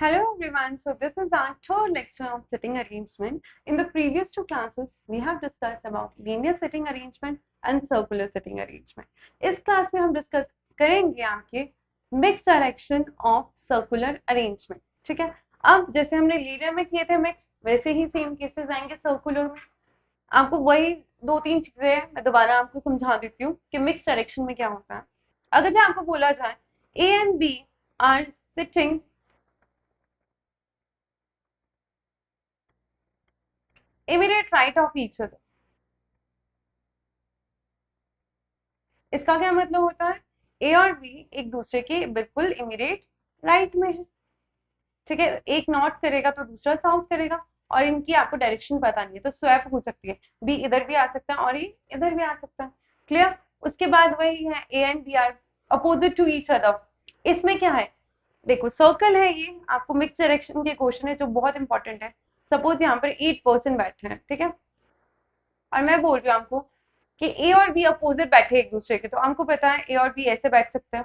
Hello everyone, so this is our third lecture of sitting arrangement. In the previous two classes, we have discussed about linear sitting arrangement and circular sitting arrangement. इस class में हम discuss करेंगे आपके mix direction of circular arrangement. ठीक है, अब जैसे हमने लीनियर में किए थे मिक्स, वैसे ही सेम केसेस आएंगे सर्कुलर में. आपको वही दो तीन चीजें मैं दोबारा आपको समझा देती हूँ कि मिक्स डायरेक्शन में क्या होता है. अगर जो आपको बोला जाए A and B are sitting immediate right of each other. इसका क्या मतलब होता है? ए और बी एक दूसरे के बिल्कुल इमीडिएट राइट में है. ठीक है, एक नॉर्थ करेगा तो दूसरा साउथ करेगा और इनकी आपको डायरेक्शन पता नहीं है तो स्वैप हो सकती है. बी इधर भी आ सकता है और ए इधर भी आ सकता है. क्लियर. उसके बाद वही है A and B are opposite to each other. इसमें क्या है, देखो सर्कल है, ये आपको मिक्स डायरेक्शन के क्वेश्चन है जो बहुत इंपॉर्टेंट है. सपोज यहाँ पर 8% बैठे हैं, ठीक है, और मैं बोल रही हूँ आपको कि ए और बी अपोजिट बैठे एक दूसरे के, तो हमको पता है ए और बी ऐसे बैठ सकते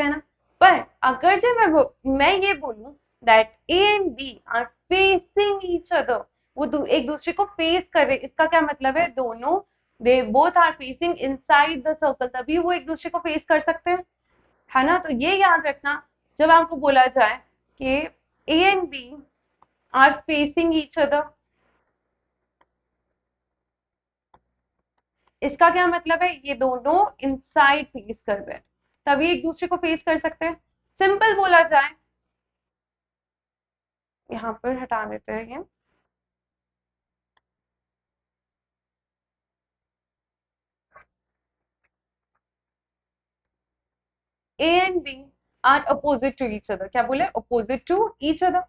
हैं ना. पर अगर जब मैं ये बोलूं that A and B are facing each other, वो एक दूसरे को फेस कर रहे, इसका क्या मतलब है, दोनों they both are facing inside the circle, तभी वो एक दूसरे को फेस कर सकते हैं, है ना. तो ये याद रखना जब आपको बोला जाए कि A and B are facing each other, इसका क्या मतलब है, ये दोनों इनसाइड फेस कर रहे हैं तभी एक दूसरे को फेस कर सकते हैं. सिंपल बोला जाए, यहाँ पर हटा देते हैं ये. A and B are opposite to each other. क्या बोले, अपोजिट टू ईच अदर.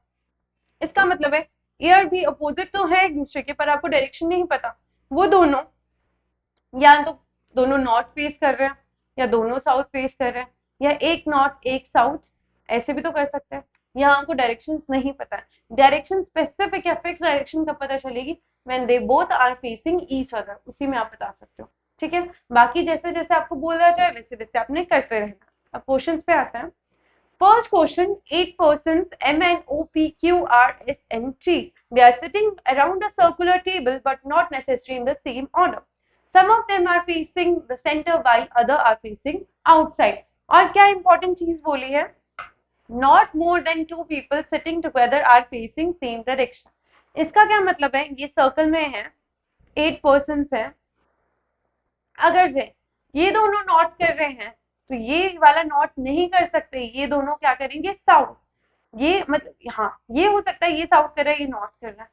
इसका मतलब है ए और बी अपोजिट तो है एक दूसरे के, पर आपको डायरेक्शन नहीं पता. वो दोनों या तो दोनों नॉर्थ फेस कर रहे हैं या दोनों साउथ फेस कर रहे हैं या एक नॉर्थ एक साउथ, ऐसे भी तो कर सकते हैं. यहाँ आपको डायरेक्शन नहीं पता है. डायरेक्शन स्पेसिफिक या फिक्स डायरेक्शन कब पता चलेगी, when they both are facing each other, उसी में आप बता सकते हो. ठीक है, बाकी जैसे जैसे आपको बोला जाए वैसे वैसे आपने करते रहना. अब क्वेश्चंस पे आते हैं. First question, 8 persons M N O P Q R S N T. They are sitting around a circular table but not necessarily in the same order. Some of them are facing the center while other are facing outside. और क्या important चीज बोली है, not more than 2 people sitting together are facing same direction. इसका क्या मतलब है, ये सर्कल में है, 8 persons है, अगर से ये दोनों नॉट कर रहे हैं तो ये वाला नॉट नहीं कर सकते, ये दोनों क्या करेंगे, साउथ. ये मतलब हाँ, ये हो सकता है ये साउथ कर रहा है ये नॉर्थ कर रहा है,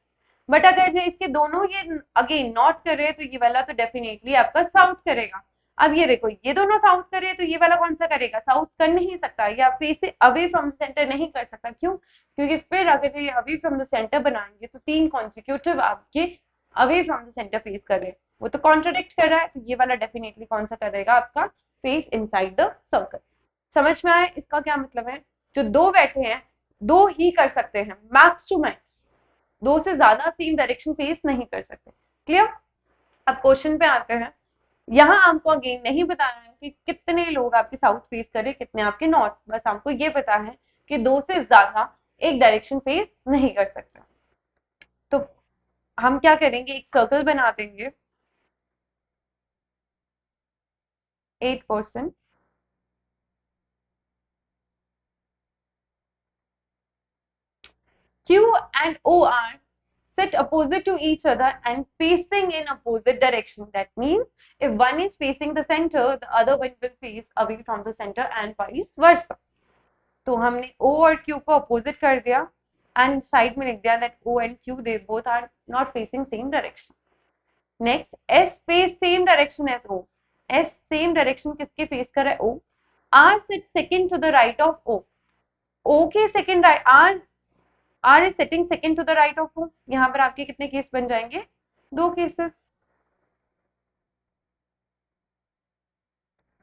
बट अगर जो इसके दोनों ये अगेन नॉर्थ कर रहे हैं तो ये वाला तो डेफिनेटली आपका साउथ करेगा. अब ये देखो ये दोनों साउथ कर रहे हैं तो ये वाला कौन सा करेगा, साउथ कर नहीं सकता, ये आप इसे अवे फ्रॉम द सेंटर नहीं कर सकता. क्यों, क्योंकि फिर अगर ये अवे फ्रॉम द सेंटर बनाएंगे तो 3 कॉन्सिक्यूटिव आपके away from the centre face कर रहे हैं, वो तो कॉन्ट्रोडिक्ट कर रहा है, तो ये वाला डेफिनेटली कौन सा करेगा, आपका फेस इनसाइड द सर्कल. समझ में आया इसका क्या मतलब है, जो दो बैठे हैं दो ही कर सकते हैं, मैक्स टू मैक्स, दो से ज्यादा सेम डायरेक्शन फेस नहीं कर सकते. क्लियर. अब क्वेश्चन पे आते हैं. यहाँ आपको अगेन नहीं बताया है कि कितने लोग आपके साउथ फेस करे कितने आपके नॉर्थ, बस आपको ये पता है कि दो से ज्यादा एक डायरेक्शन फेस नहीं कर सकते. तो हम क्या करेंगे, एक सर्कल बना देंगे, 8 person Q and O are sit opposite to each other and facing in opposite direction. That means if one is facing the center, the other one will face away from the center and vice versa. तो हमने O और Q को opposite कर दिया and side में लिख दिया that O and Q they both are not facing same direction. Next, S face same direction as O. S same direction किसके face कर रहा है, O. R sit second to the right of O. O के second right, R is sitting second to the right of O. यहाँ पर आपके कितने case बन जाएंगे, 2 केसेस.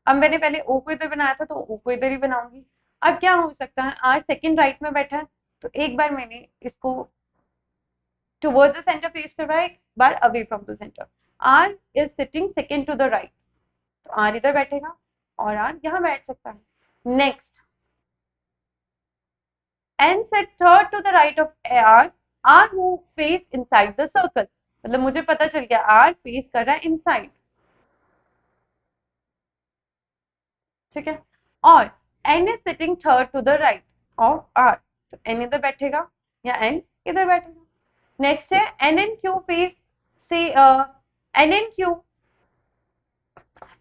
अब मैंने पहले O को इधर बनाया था तो O को इधर ही बनाऊंगी. अब क्या हो सकता है, R सेकंड राइट में बैठा है तो एक बार मैंने इसको टुवर्ड्स द सेंटर फेस करवाया, एक बार away from the center. R is sitting second to the right, तो R इधर बैठेगा और R यहाँ बैठ सकता है. Next, N sit third to the right of R who face inside the circle. मतलब मुझे पता चल गया R फेस कर रहा है इनसाइड, ठीक है, और N is sitting third to the right of R, तो N इधर बैठेगा या N इधर बैठेगा. नेक्स्ट है N and Q फेस से N and Q.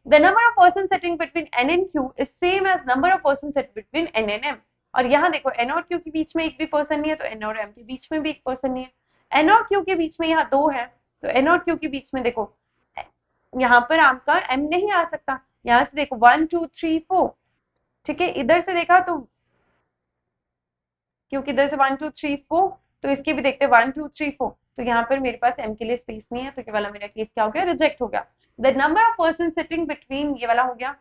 The number of persons sitting between N and Q is same as number of persons sitting between N and M. और यहाँ देखो N और Q के बीच में एक भी पर्सन नहीं है, तो N और M के बीच में भी एक पर्सन नहीं है. N और Q के बीच में यहाँ दो है, तो N और Q के बीच में देखो यहाँ पर आपका M नहीं आ सकता. यहाँ से देखो 1 2 3 4, ठीक है, इधर से देखा तो क्योंकि इधर से 1 2 3 4, तो इसके भी देखते हैं 1 2 3 4, तो यहाँ पर मेरे पास M के लिए स्पेस नहीं है, तो ये वाला मेरा केस क्या हो गया, रिजेक्ट हो गया. The number of person sitting between, ये वाला हो गया.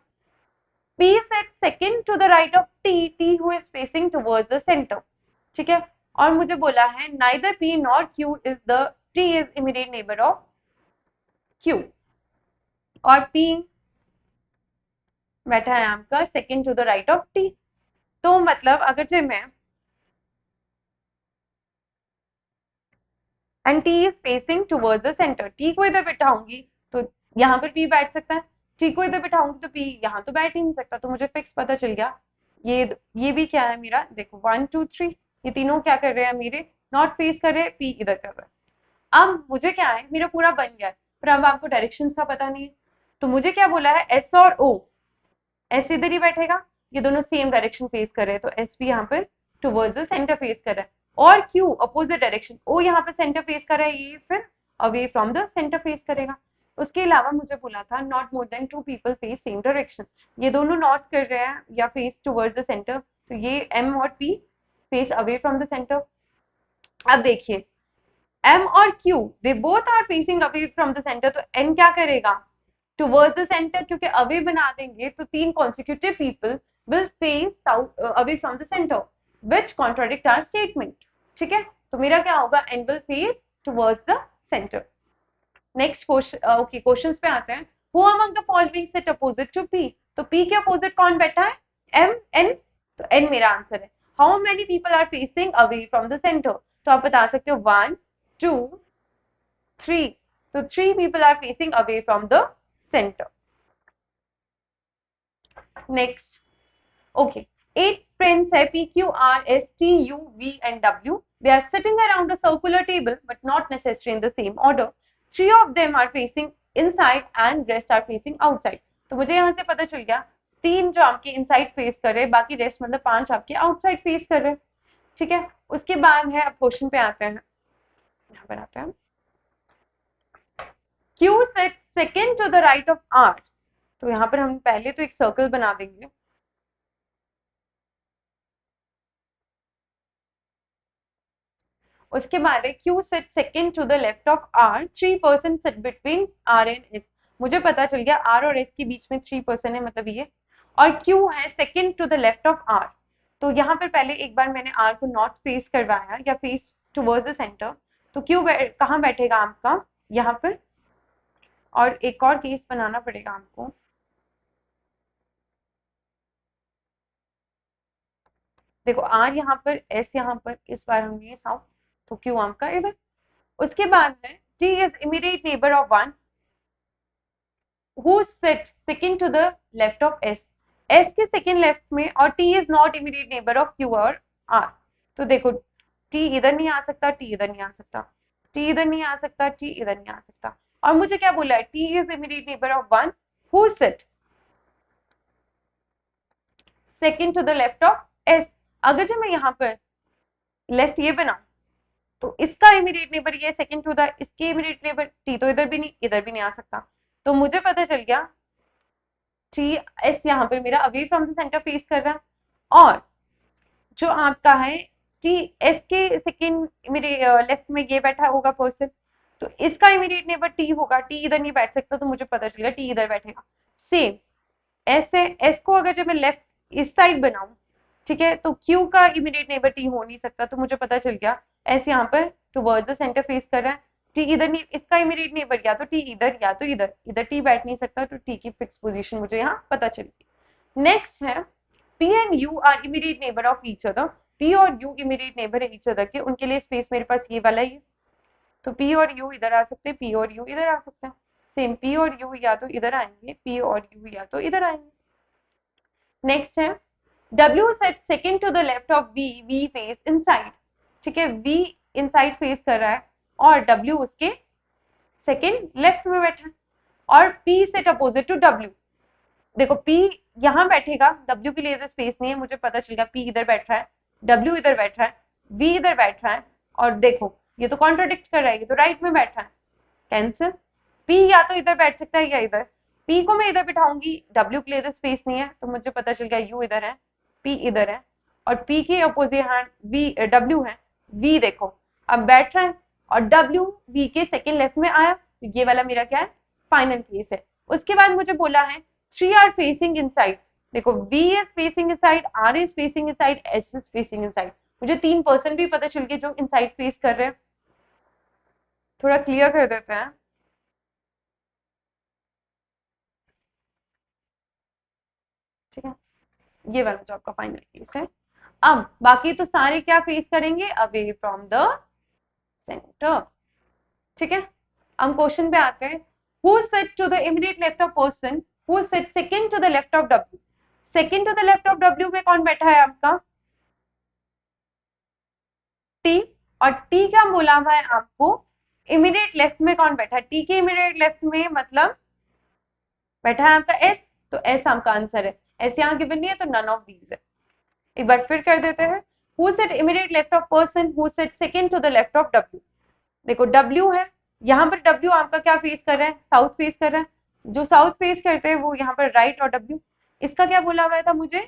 P sits second to the right of T who is facing towards the center, ठीक है, और मुझे बोला है neither P nor Q is the T is immediate neighbor of Q, और P बैठा है आपका second to the right of T. तो मतलब अगर जो मैं and T is facing towards the center, T को इधर बिठाऊंगी तो यहाँ पर P बैठ सकता है, T को इधर बिठाऊंगी तो P यहाँ तो बैठ ही नहीं सकता, तो मुझे फिक्स पता चल गया. ये भी क्या है मेरा, देखो 1 2 3, ये तीनों क्या कर रहे हैं मेरे, नॉट फेस कर रहे हैं, P इधर कर रहा है. अब मुझे क्या है, मेरा पूरा बन गया है, पर अब आपको डायरेक्शंस का पता नहीं है, तो मुझे क्या बोला है, S और O, S इधर ही बैठेगा, ये दोनों सेम डायरेक्शन फेस कर रहे हैं, तो S भी यहाँ पर टुवर्ड्स द सेंटर फेस कर रहा है, और Q अपोजिट डायरेक्शन, O यहाँ पे सेंटर फेस कर रहा है, ये फिर away from the centre face करेगा. उसके अलावा मुझे बोला था not more than 2 people face same direction, ये दोनों नॉट कर रहे हैं या फेस टुवर्ड्स द सेंटर, तो ये M और P face away from the centre. अब देखिए M और Q they both are facing away from the centre, तो N क्या करेगा, टुवर्ड्स द सेंटर, क्योंकि अवे बना देंगे तो 3 consecutive people will face away from the centre which contradict our statement, ठीक है, तो मेरा क्या होगा, N will face towards the center. Next question, okay questions पे आते हैं. Who among the following sit opposite to P, तो P के अपोजिट कौन बैठा है, M N, तो N मेरा आंसर है. How many people are facing away from the center, तो आप बता सकते हो 1 2 3, तो 3 people are facing away from the center. Next, okay, 8 friends है P Q R S T U V and W. They are sitting around a circular table but not necessarily in the same order. 3 of them are facing inside and rest are facing outside. तो मुझे यहाँ से पता चल गया 3 जो आपके inside face कर रहे हैं, बाकी रेस्ट मतलब 5 आपके आउटसाइड फेस कर रहे हैं, ठीक है. उसके बाद है, अब क्वेश्चन पे आते हैं, यहाँ पर आते हैं. Q sits second to the right of R, तो यहाँ पर हम पहले तो एक सर्कल बना देंगे. उसके बाद है Q sit second to the left of R, 3 person sit between R and S. मुझे पता चल गया R और S के बीच में 3 person है, मतलब ये, और Q है second to the left of R. तो यहाँ पर पहले एक बार मैंने R को नॉट फेस करवाया या फेस टुवर्ड्स द सेंटर, तो Q कहाँ बैठेगा आपका, यहाँ पर, और एक और केस बनाना पड़ेगा आपको. देखो R यहाँ पर, S यहाँ पर, इस बार हमने साउथ, तो Q आपका इधर. उसके बाद है T is immediate neighbor of 1 who sit second to the left of S. S के second left में, और T is not immediate neighbor of Q और R. तो देखो T इधर नहीं आ सकता, T इधर नहीं आ सकता, T इधर नहीं आ सकता, T इधर नहीं आ सकता, और मुझे क्या बोला है, T is immediate neighbor of 1 who sit second to the left of S. अगर जो मैं यहाँ पर लेफ्ट ये बनाऊं, तो इसका इमीडिएट नेबर ये सेकंड टू द, इसके इमीडिएट नेबर T तो इधर भी नहीं आ सकता, तो मुझे पता चल गया T S यहाँ पर मेरा away from the centre face कर रहा है, और जो आपका है T S के सेकंड लेफ्ट में ये बैठा होगा पर्सन, तो इसका इमीडिएट नेबर T होगा, T इधर नहीं बैठ सकता, तो मुझे पता चल गया T इधर बैठेगा. सेम S है, S को अगर जब मैं लेफ्ट इस साइड बनाऊं, ठीक है, तो Q का इमीडिएट नेबर T हो नहीं सकता, तो मुझे पता चल गया S यहाँ पर टुवर्ड्स द सेंटर फेस कर रहा है, T इधर नहीं, इसका इमीडिएट नेबर या तो T इधर या तो इधर, इधर T बैठ नहीं सकता, तो T की फिक्स पोजीशन मुझे यहाँ पता चल गई. नेक्स्ट है P and U are immediate neighbor of each other. P और U इमीडिएट नेबर है ईच अदर के, उनके लिए स्पेस मेरे पास ये वाला ही है, तो P और U इधर आ सकते हैं, P और U इधर आ सकते हैं। सेम P और U या तो इधर आएंगे, P और U या तो इधर आएंगे। नेक्स्ट है W sit second to the left of V, V face inside, ठीक है, V इनसाइड फेस कर रहा है और W उसके सेकंड लेफ्ट में बैठा है, और P sit opposite to W। देखो P यहाँ बैठेगा, W के लिए इधर स्पेस नहीं है, मुझे पता चल गया P इधर बैठ रहा है, W इधर बैठ रहा है, V इधर बैठ रहा है, और देखो ये तो कॉन्ट्रोडिक्ट कर रहा है, ये तो राइट में बैठा है, कैंसिल। P या तो इधर बैठ सकता है या इधर, P को मैं इधर बिठाऊंगी, W के लिए इधर स्पेस नहीं है, तो मुझे पता चल गया U इधर है, P इधर है, और P के अपोजिट हैंड W है, V देखो अब बैठ रहा है, और W V के सेकंड लेफ्ट में आया, तो ये वाला मेरा क्या है, फाइनल केस है। उसके बाद मुझे बोला है 3 आर फेसिंग इनसाइड, देखो V is facing inside, R is facing inside, S is facing inside, मुझे 3 पर्सन भी पता चल गए जो इनसाइड फेस कर रहे हैं। थोड़ा क्लियर कर देते हैं, ठीक है, ये वाला जो आपका फाइनल केस है। अब बाकी तो सारे क्या फेस करेंगे, अवे फ्रॉम द सेंटर, ठीक है। हम क्वेश्चन पे आते हैं, who sit to the immediate left of person who sit second to the left of W, second to the left of W में कौन बैठा है आपका, T, और T क्या बोला हुआ है आपको, इमीडिएट लेफ्ट में कौन बैठा है, T के इमीडिएट लेफ्ट में मतलब बैठा है आपका S, तो S आपका आंसर है, S यहाँ गिवन नहीं है तो नन ऑफ दीज है। एक बार फिर कर देते हैं, who sit immediate left of person who sit second to the left of W, देखो W है, यहाँ पर W आपका क्या फेस कर रहा है, साउथ फेस कर रहा है, जो साउथ फेस करते हैं वो यहाँ पर राइट, और W इसका क्या बोला हुआ था मुझे,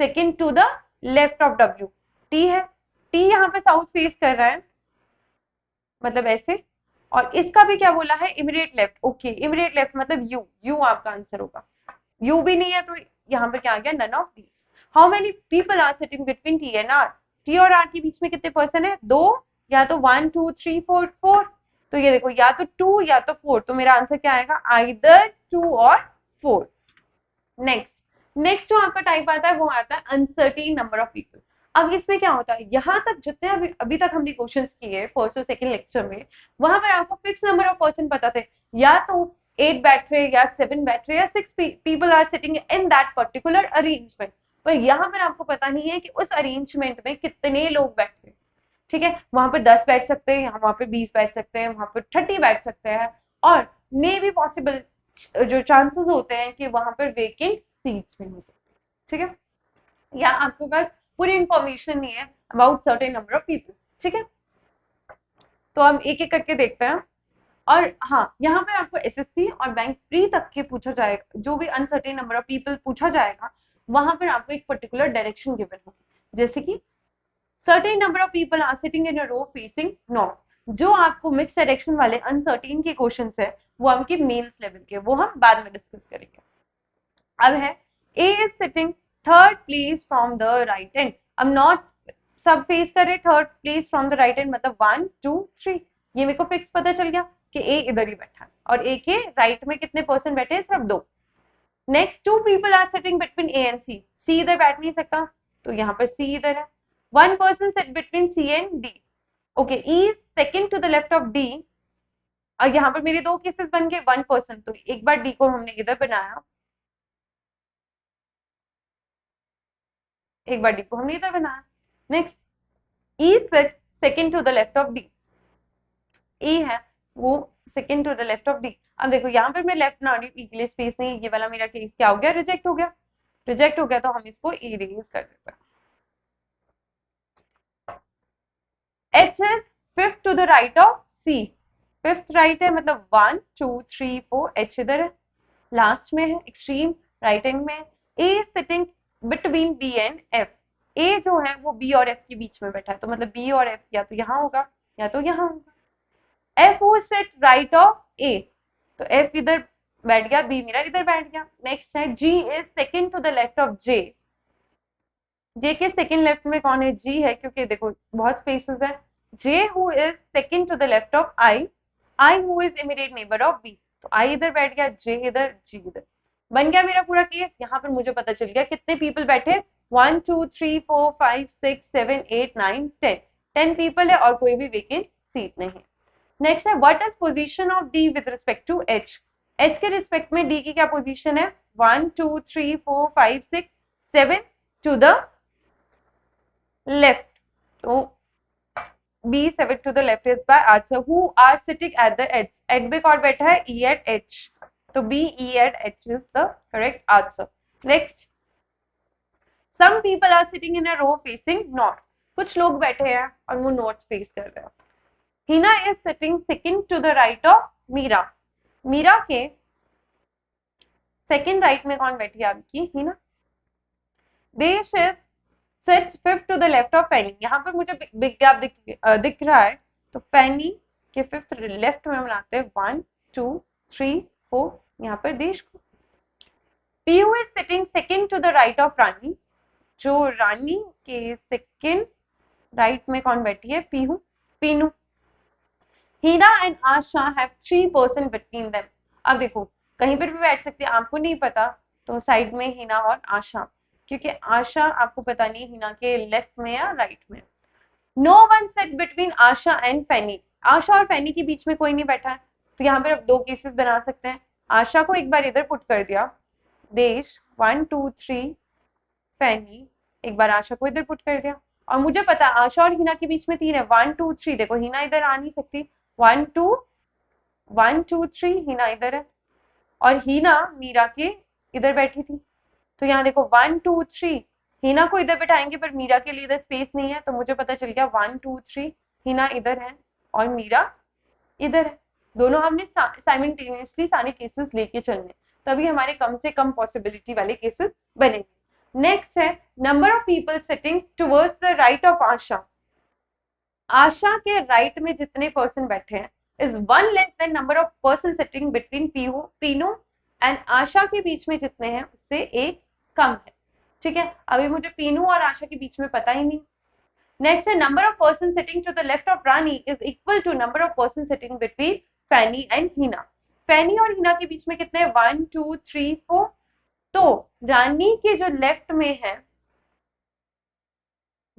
second to the left of W, T है, T यहाँ पे साउथ फेस कर रहा है, मतलब ऐसे, और इसका भी क्या बोला है, immediate left, okay immediate left मतलब U आपका आंसर होगा, U भी नहीं है तो यहाँ पर क्या आ गया, none of these. How many people are sitting between T and R, T और R के बीच में कितने पर्सन है, दो, या तो 1 2 3 4 4, तो ये देखो या तो 2 या तो 4, तो मेरा आंसर क्या आएगा, आइदर 2 और 4। नेक्स्ट जो आपका टाइप आता है वो आता है अनसर्टेन नंबर ऑफ पीपल। अब इसमें क्या होता है, यहाँ तक जितने अभी तक हमने क्वेश्चंस किए फर्स्ट और सेकंड लेक्चर में, वहां पर आपको फिक्स नंबर ऑफ पर्सन पता थे, या तो 8 बैठ रहे या 7 बैठ रहे या 6 people are sitting in that particular arrangement, पर यहाँ पर आपको पता नहीं है कि उस अरेंजमेंट में कितने लोग बैठ रहे, ठीक है, वहां पर 10 बैठ सकते हैं, वहां पर 20 बैठ सकते हैं, वहां पर 30 बैठ सकते हैं, और मे भी पॉसिबल जो चांसेस होते हैं कि वहां पर वेकेंट सीट्स भी हो सकते हैं, ठीक है, या आपके पास पूरी इंफॉर्मेशन नहीं है about certain number of people, ठीक है। तो हम एक एक करके देखते हैं, और हाँ यहाँ पर आपको एसएससी और बैंक प्री तक के पूछा जाएगा, जो भी अनसर्टेन नंबर ऑफ पीपल पूछा जाएगा वहां पर आपको एक पर्टिकुलर डायरेक्शन गिवन होगी, जैसे कि certain number of people are sitting in a row facing north, जो आपको मिक्स डायरेक्शन वाले अनसर्टेन के क्वेश्चंस है वो आपके मेंस लेवल के, वो हम बाद में डिस्कस करेंगे। अब है A is sitting third place from the right end, अब नॉट सब फेस कर रहे third place from the right end, मतलब 1 2 3, ये मेरे को फिक्स पता चल गया कि ए इधर ही बैठा है, और ए के राइट में कितने पर्सन बैठे हैं, सिर्फ 2। Next 2 people are sitting between A and C, C इधर बैठ नहीं सकता तो यहाँ पर सी इधर है, 1 person sit between C and D, okay E is second to the left of D, और यहाँ पर मेरे दो केसेस बन गए, 1 पर्सन, तो एक बार डी को हमने इधर बनाया, एक बार डी को हमने इधर बनाया। Next E sit second to the left of D, A है वो second to the left of D, अब देखो यहाँ पर मैं लेफ्ट ना रही, ई के लिए स्पेस नहीं, ये वाला मेरा केस क्या हो गया, रिजेक्ट हो गया, रिजेक्ट हो गया, तो हम इसको इरेज कर देते हैं। H is fifth to the right of C, fifth right है मतलब 1 2 3 4, एच इधर है, लास्ट में है, एक्सट्रीम राइट हैंड में। A sitting between B and F, A जो है वो बी और एफ के बीच में बैठा है, तो मतलब बी और एफ या तो यहाँ होगा या तो यहाँ होगा। एफ वो सेट राइट ऑफ ए, तो एफ इधर बैठ गया, बी मेरा इधर बैठ गया। नेक्स्ट है G is second to the left of J, J के सेकंड लेफ्ट में कौन है, जी है, क्योंकि देखो बहुत स्पेसेस है। J who is second to the left of I, I who is immediate neighbour of B, तो आई इधर बैठ गया, जे इधर, जी इधर, बन गया मेरा पूरा केस। यहाँ पर मुझे पता चल गया कितने पीपल बैठे, 10 पीपल है और कोई भी वेकेंट सीट नहीं है। नेक्स्ट है what is position of D with respect to H. H के रिस्पेक्ट में डी की क्या पोजीशन है? 1 2 3 4 5 6 7 टू द लेफ्ट, तो B 7 to the left is by answer. Who are sitting at the H, at पे कौन बैठा है? ई एट एच, तो B E at H is the correct answer. Next, some people are sitting in a row facing north, कुछ लोग बैठे हैं और वो नॉर्थ फेस कर रहे हैं। Hina is sitting second to the right of Meera, Meera के सेकंड राइट में कौन बैठी है आपकी? Hina. Desh is sit fifth to the left of Penny, यहाँ पर मुझे बिग गैप दिख रहा है, तो पेनी के फिफ्थ लेफ्ट में बनाते हैं 1 2 3 4 यहाँ पर देश को। Piu is sitting second to the right of Rani, जो रानी के सेकंड राइट में कौन बैठी है? Pihu, Pinu. Hina and Asha have 3 person between them, अब देखो कहीं पर भी बैठ सकती है, आपको नहीं पता तो साइड में हिना और आशा, क्योंकि आशा आपको पता नहीं हिना के लेफ्ट में या राइट में। No one set between Asha and Fanny, Asha और फैनी के बीच में कोई नहीं बैठा है, तो यहाँ पर अब दो केसेस बना सकते हैं। आशा को एक बार इधर पुट कर दिया, देश 1 2 3 फैनी, एक बार आशा को इधर पुट कर दिया, और मुझे पता है आशा और हिना के बीच में 3 है, 1 2 3, देखो हिना इधर आ नहीं सकती, 1 2 3 हिना इधर है, और हिना मीरा के इधर बैठी थी, तो यहाँ देखो 1 2 3 हिना को इधर बैठाएंगे पर मीरा के लिए इधर स्पेस नहीं है, तो मुझे पता चल गया 1 2 3 हिना इधर है और मीरा इधर है। दोनों हमने साइमल्टेनियसली सारे केसेस लेके चलने, तभी हमारे कम से कम पॉसिबिलिटी वाले केसेस बनेंगे। नेक्स्ट है number of people sitting towards the right of Asha, Asha के राइट में जितने पर्सन बैठे हैं is one less than number of person sitting between Pinu and Asha के बीच में जितने हैं उससे एक कम है। ठीक है, अभी मुझे पीनू और आशा के बीच में पता ही नहीं। नेक्स्ट है number of person sitting to the left of Rani is equal to number of person sitting between Fanny and Hina, Fanny और हिना के बीच में कितने? 1 2 3 4, तो रानी के जो लेफ्ट में है,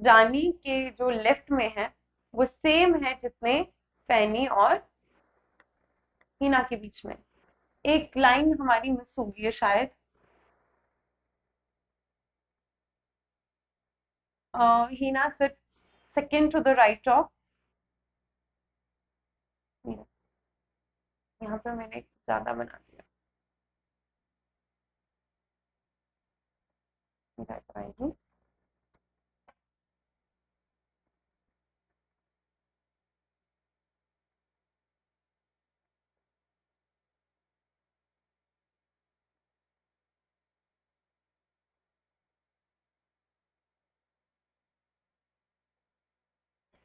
रानी के जो लेफ्ट में है वो सेम है जितने फैनी और हिना के बीच में। एक लाइन हमारी मिस हो गई है शायद, Hina sit second to the right of, यहाँ पे मैंने ज्यादा बना दिया,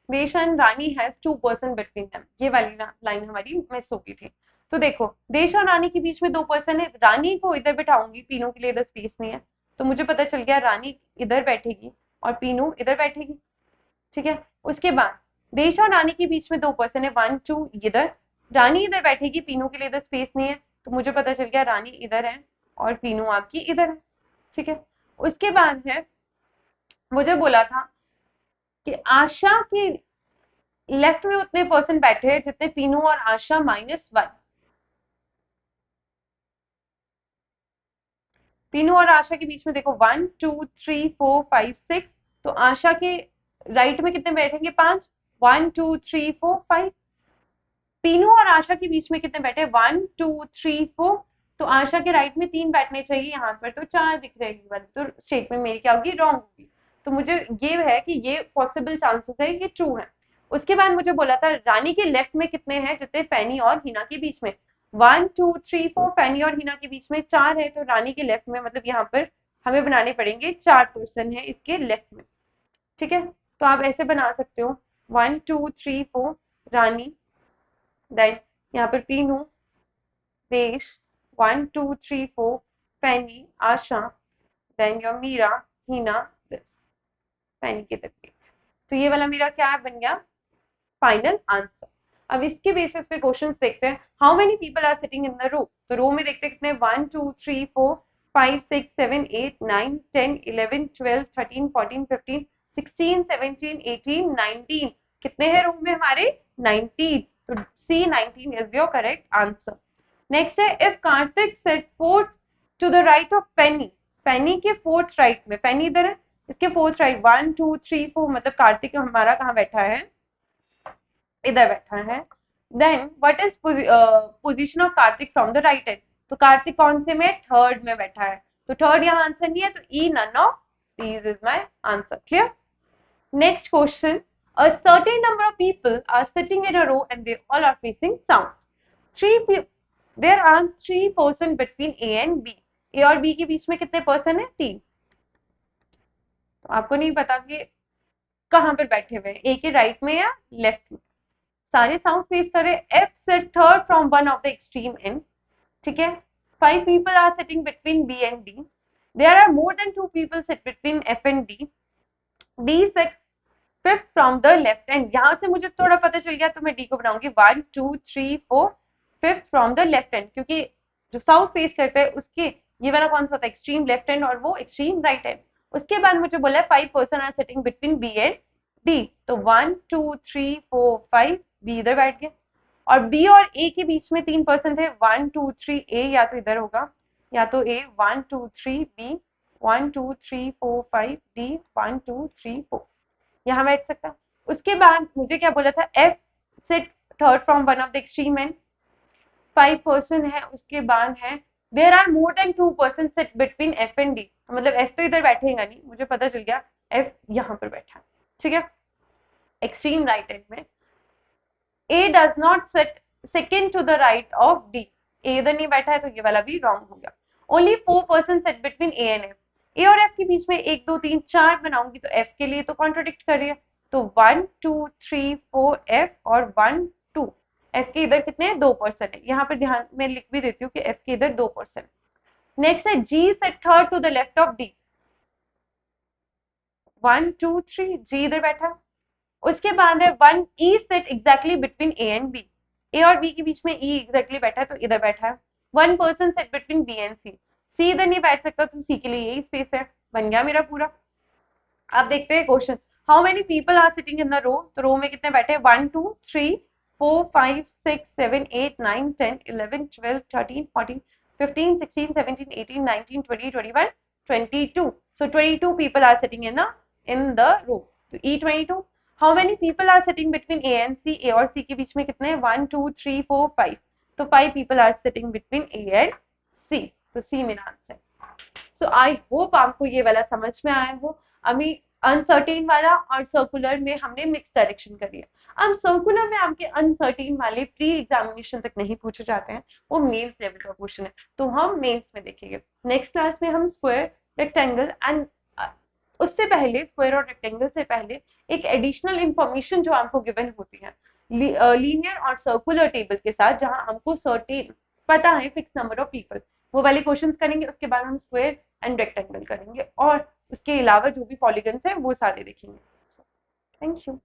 Desh and Rani has 2 person between them, ये वाली लाइन हमारी मिस हो गई थी। तो देखो देश और रानी के बीच में 2 पर्सन है, रानी को इधर बिठाऊंगी, पीनू के लिए इधर स्पेस नहीं है, तो मुझे पता चल गया रानी इधर बैठेगी और पीनू इधर बैठेगी। ठीक है, उसके बाद देश और रानी के बीच में 2 पर्सन है, 1 2 इधर, रानी इधर बैठेगी, पीनू के लिए इधर स्पेस नहीं है, तो मुझे पता चल गया रानी इधर है और पीनू आपकी इधर है। ठीक है, उसके बाद है मुझे बोला था कि आशा की लेफ्ट में उतने पर्सन बैठे हैं जितने पीनू और आशा -1, पीनू और आशा के बीच में देखो 1 2 3 4 5 6, तो आशा के राइट में कितने बैठेंगे? 5, 1 2 3 4 5। पीनू और आशा के बीच में कितने बैठे? 1 2 3 4, तो आशा के राइट में 3 बैठने चाहिए, यहाँ पर तो 4 दिख रहे हैं, तो स्टेटमेंट मेरी क्या होगी? रॉन्ग होगी। तो मुझे ये है कि ये पॉसिबल चांसेस है, ये ट्रू है। उसके बाद मुझे बोला था रानी के लेफ्ट में कितने हैं जितने फैनी और हिना के बीच में? 1 2 3 4, फैनी और हिना के बीच में 4 है, तो रानी के लेफ्ट में मतलब यहाँ पर हमें बनाने पड़ेंगे 4 पर्सन है इसके लेफ्ट में। ठीक है, तो आप ऐसे बना सकते हो 1 2 3 4 रानी, देन यहाँ पर पीनू, देश 1 2 3 4 Fanny, Asha, then your Meera, Hina, this Fanny के तक। तो ये वाला मेरा क्या बन गया? Final answer. अब इसके बेसिस पे क्वेश्चन देखते हैं। How many people are sitting in the row, तो रो में देखते हैं कितने? 1 2 3 4 5 6 7 8 9 10 11 12 13 14 15 16 17 18 19 कितने हैं रो में हमारे 19 तो C 19 is your correct answer next है if Kartik set fourth to the right of Penny Penny के फोर्थ राइट में पेनी इधर है इसके फोर्थ राइट 1 2 3 4 मतलब कार्तिक हमारा कहाँ बैठा है इधर बैठा है then what is position of Kartik from the right end तो कार्तिक कौन से में थर्ड में बैठा है तो थर्ड यहाँ आंसर नहीं है तो E none of these is my answer clear next question a certain number of people are sitting in a row and they all are facing sound there are three person between a and b a और b के बीच में कितने person है तीन तो आपको नहीं पता कि कहां पर बैठे हुए हैं ए के राइट में या लेफ्ट में सारे साउंड फेस कर रहे हैं F set third from one of the extreme and ठीक है 5 people are sitting between B and D. There are more than 2 people sit between F and D. D sit fifth from the left and यहाँ से मुझे थोड़ा पता चल गया तो मैं D को बनाऊंगी 1 2 3 4 fifth from the left hand क्योंकि जो साउथ फेस करता है उसके ये वाला कौन सा होता है एक्सट्रीम लेफ्ट हैंड और वो एक्सट्रीम राइट हैंड उसके बाद मुझे बोला है 5 person are sitting between B and D तो 1 2 3 4 5 B इधर बैठ गया और बी और ए के बीच में 3 पर्सन थे 1 2 3 ए या तो इधर होगा या तो ए 1 2 3 बी 1 2 3 4 5 डी 1 2 3 4 यहाँ बैठ सकता उसके बाद मुझे क्या बोला था F sit third from one of the extreme end 5 person है उसके बाद है there are more than 2 person sit between F and D मतलब एफ तो इधर बैठेगा नहीं मुझे पता चल गया एफ यहाँ पर बैठा ठीक है एक्सट्रीम राइट हैंड में A does not sit second to the right of D. A इधर नहीं बैठा है तो ये वाला भी wrong हो गया. Only 4 person sit between A and F. A और F के बीच में 1 2 3 4 बनाऊंगी तो F के लिए तो contradict कर रही है. तो 1 2 3 4 F और 1 2 F के इधर कितने 2 person है. यहाँ पे ध्यान मैं लिख भी देती हूँ कि F के इधर 2 person. Next है G sit third to the left of D. 1 2 3 G इधर बैठा उसके बाद है 1 E set exactly between A and B. A और B के बीच में E एग्जैक्टली बैठा है तो इधर बैठा है. 1 person set between B and C. C इधर नहीं बैठ सकता तो C के लिए यही स्पेस है. बन गया मेरा पूरा. अब देखते हैं question. How many people are sitting in the row? तो रो में कितने बैठे हैं 1 2 3 4 5 6 7 8 9 10 11 12 13 14 15 16 17 18 19 20 21 22. So 22 people are sitting in the row. तो E22 how many people are sitting between A and C A और सी के बीच में कितने 1 2 3 4 5 तो 5 people are sitting between A and C तो सी मेरा आंसर सो आई होप आपको ये वाला समझ में आया हो अभी अनसर्टेन वाला और सर्कुलर में हमने मिक्स डायरेक्शन करी है अब सर्कुलर में आपके अनसर्टेन वाले प्री एग्जामिनेशन तक नहीं पूछे जाते हैं वो मेंस लेवल का क्वेश्चन है तो हम मेंस में देखेंगे नेक्स्ट क्लास में हम स्क्वायर रेक्टेंगल एंड उससे पहले स्क्वायर और रेक्टेंगल से पहले एक एडिशनल इंफॉर्मेशन जो हमको गिवन होती है लीनियर और सर्कुलर टेबल के साथ जहां हमको सर्टेन पता है फिक्स नंबर ऑफ पीपल वो वाले क्वेश्चंस करेंगे उसके बाद हम स्क्वायर एंड रेक्टेंगल करेंगे और उसके अलावा जो भी पॉलीगन्स है वो सारे देखेंगे थैंक यू